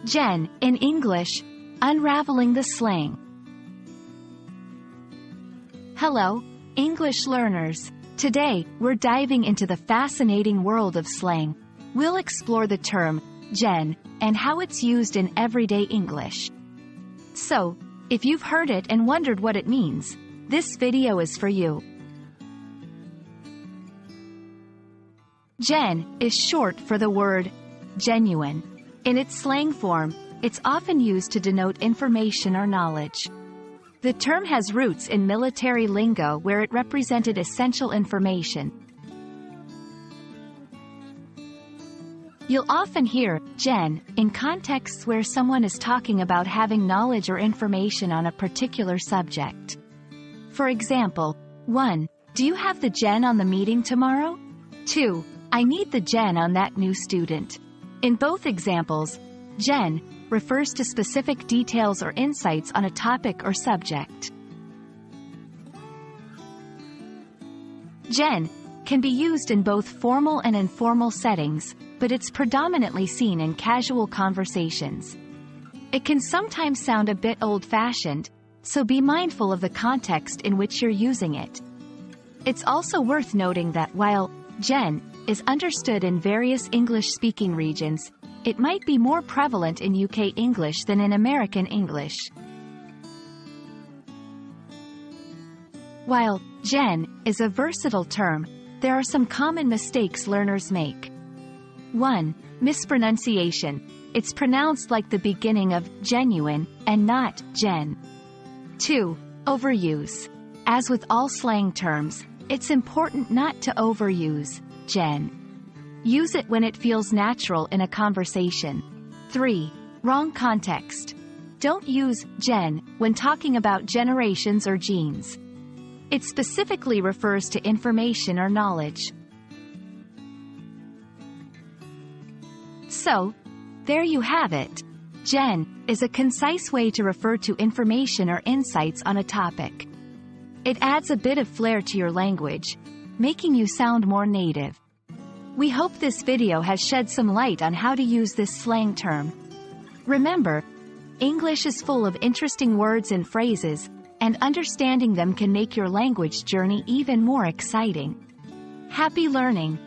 Gen, in English, Unraveling the Slang. Hello, English learners. Today, we're diving into the fascinating world of slang. We'll explore the term, gen, and how it's used in everyday English. So, if you've heard it and wondered what it means, this video is for you. Gen is short for the word genuine. In its slang form, it's often used to denote information or knowledge. The term has roots in military lingo where it represented essential information. You'll often hear gen in contexts where someone is talking about having knowledge or information on a particular subject. For example, 1. Do you have the gen on the meeting tomorrow? 2. I need the gen on that new student. In both examples, gen refers to specific details or insights on a topic or subject. Gen can be used in both formal and informal settings, but it's predominantly seen in casual conversations. It can sometimes sound a bit old-fashioned, so be mindful of the context in which you're using it. It's also worth noting that while gen is understood in various English-speaking regions, it might be more prevalent in UK English than in American English. While gen is a versatile term, there are some common mistakes learners make. 1. Mispronunciation. It's pronounced like the beginning of genuine and not gen. 2. Overuse. As with all slang terms, it's important not to overuse gen. Use it when it feels natural in a conversation. 3. Wrong context. Don't use gen when talking about generations or genes. It specifically refers to information or knowledge. So, there you have it. Gen is a concise way to refer to information or insights on a topic. It adds a bit of flair to your language, making you sound more native. We hope this video has shed some light on how to use this slang term. Remember, English is full of interesting words and phrases, and understanding them can make your language journey even more exciting. Happy learning!